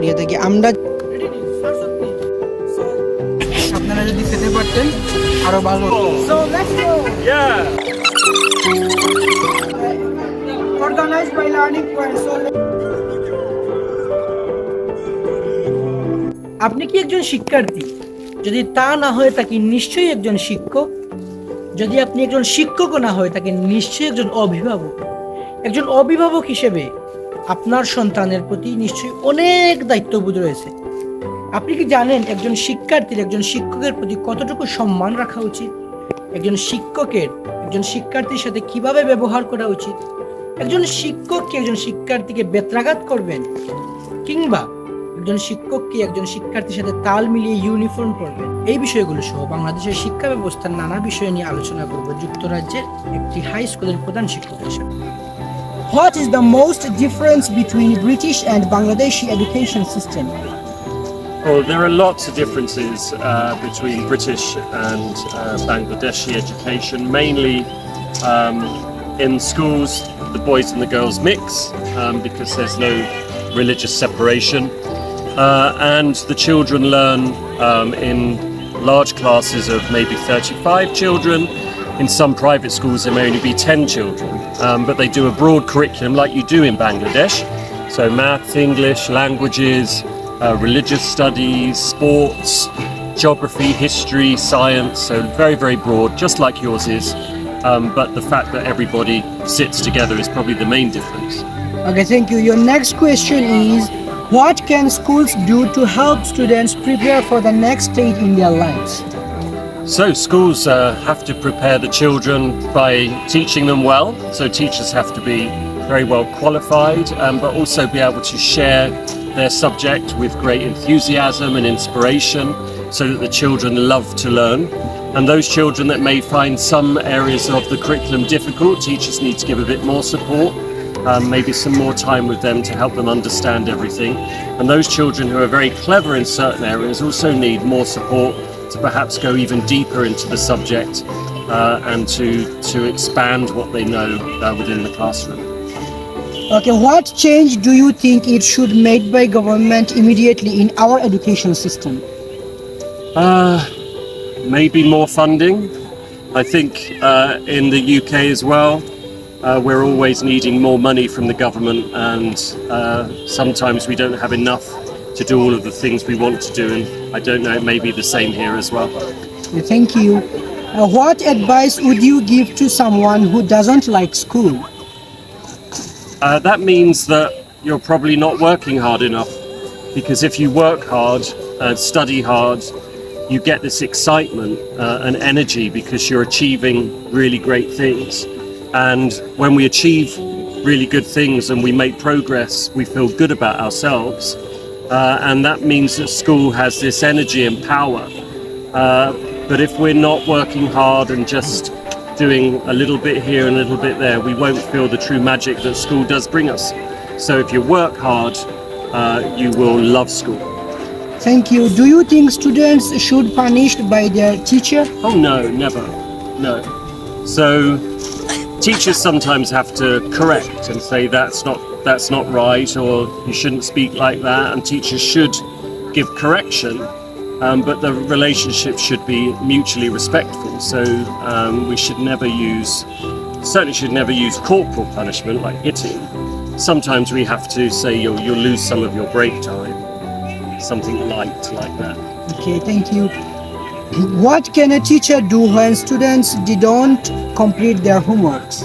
করিয়ে থাকি আমরা। আপনারা যদি খেতে পারতেন আরো ভালো। Organized by learning points. আপনি কি একজন শিক্ষার্থী? যদি তা না হয় তাকে নিশ্চয়ই একজন শিক্ষক। যদি আপনি একজন শিক্ষকও না হয় তাকে নিশ্চয়ই একজন অভিভাবক। একজন অভিভাবক হিসেবে আপনার সন্তানের প্রতি নিশ্চয়ই অনেক দায়িত্ববোধ রয়েছে। আপনি কি জানেন একজন শিক্ষার্থীর একজন শিক্ষকের প্রতি কতটুকু সম্মান রাখা উচিত? একজন শিক্ষার্থীর সাথে কিভাবে ব্যবহার করা উচিত? একজন শিক্ষক কি একজন শিক্ষার্থীকে বেত্রাঘাত করবেন, কিংবা একজন শিক্ষক কি একজন শিক্ষার্থীর সাথে তাল মিলিয়ে ইউনিফর্ম পরবেন? এই বিষয়গুলো সহ বাংলাদেশের শিক্ষা ব্যবস্থার নানা বিষয় নিয়ে আলোচনা করব যুক্তরাজ্যের একটি হাই স্কুলের প্রধান শিক্ষকের সাথে। What is the most difference between British and Bangladeshi education system? Well, there are lots of differences between British and Bangladeshi education. Mainly in schools, the boys and the girls mix because there's no religious separation. And the children learn in large classes of maybe 35 children. In some private schools there may only be 10 children, but they do a broad curriculum like you do in Bangladesh. So maths, English, languages, religious studies, sports, geography, history, science, so very, very broad, just like yours is. But the fact that everybody sits together is probably the main difference. Okay, thank you. Your next question is, what can schools do to help students prepare for the next stage in their lives? So schools have to prepare the children by teaching them well. So teachers have to be very well qualified, but also be able to share their subject with great enthusiasm and inspiration so that the children love to learn. And those children that may find some areas of the curriculum difficult, teachers need to give a bit more support. Maybe some more time with them to help them understand everything. And those children who are very clever in certain areas also need more support to perhaps go even deeper into the subject and to expand what they know within the classroom. Okay, what change do you think it should made by government immediately in our education system? Maybe more funding. I think in the UK as well, we're always needing more money from the government, and sometimes we don't have enough to do all of the things we want to do, and I don't know, it may be the same here as well. Thank you. What advice would you give to someone who doesn't like school? That means that you're probably not working hard enough, because if you work hard and study hard, you get this excitement and energy because you're achieving really great things. And when we achieve really good things and we make progress, we feel good about ourselves. And that means that school has this energy and power. But if we're not working hard and just doing a little bit here and a little bit there, we won't feel the true magic that school does bring us. So if you work hard, you will love school. Thank you. Do you think students should be punished by their teacher? Oh no, never. No. So teachers sometimes have to correct and say that's not right, or you shouldn't speak like that, and teachers should give correction, but the relationship should be mutually respectful. So we certainly should never use corporal punishment like hitting. Sometimes we have to say you'll lose some of your break time, something light like that. Okay, thank you. What can a teacher do when students don't complete their homeworks?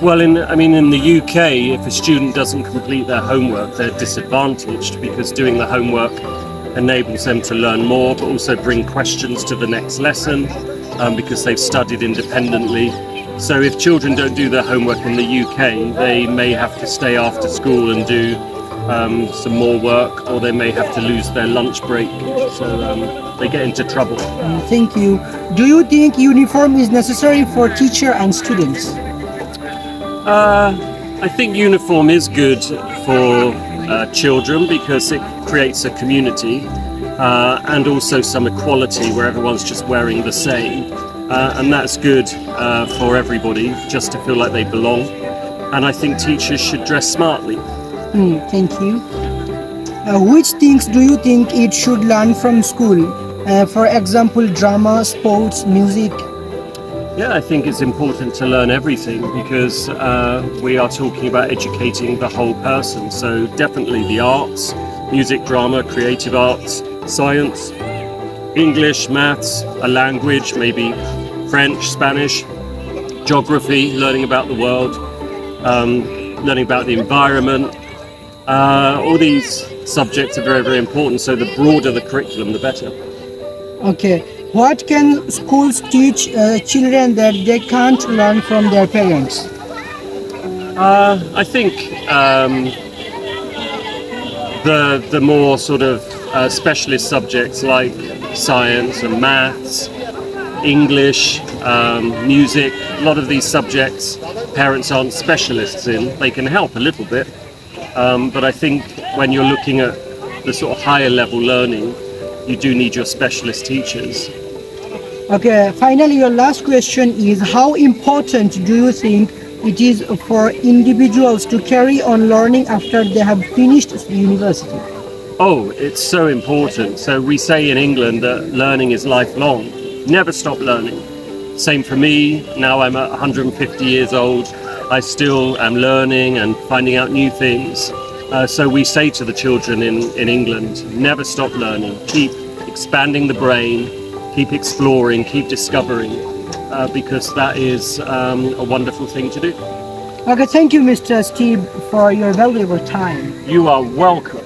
Well, in the UK, if a student doesn't complete their homework, they're disadvantaged, because doing the homework enables them to learn more, but also bring questions to the next lesson because they've studied independently. So if children don't do their homework in the UK, they may have to stay after school and do some more work, or they may have to lose their lunch break, so they get into trouble. Thank you. Do you think uniform is necessary for teacher and students? I think uniform is good for children because it creates a community and also some equality where everyone's just wearing the same, and that's good for everybody, just to feel like they belong. And I think teachers should dress smartly. Thank you. Which things do you think it should learn from school? For example, drama, sports, music. Yeah, I think it's important to learn everything because we are talking about educating the whole person. So definitely the arts, music, drama, creative arts, science, English, maths, a language, maybe French, Spanish, geography, learning about the world, learning about the environment. All these subjects are very, very important. So the broader the curriculum, the better. Okay. What can schools teach children that they can't learn from their parents? I think the more sort of specialist subjects like science and maths, English, music, a lot of these subjects parents aren't specialists in. They can help a little bit, but I think when you're looking at the sort of higher level learning, you do need your specialist teachers. Okay, finally, your last question is how important do you think it is for individuals to carry on learning after they have finished university? Oh, it's so important. So we say in England that learning is lifelong. Never stop learning. Same for me. Now I'm at 150 years old. I still am learning and finding out new things. So we say to the children in England, never stop learning. Keep expanding the brain, keep exploring, keep discovering, because that is a wonderful thing to do. Okay, thank you, Mr. Steve, for your valuable time. You are welcome.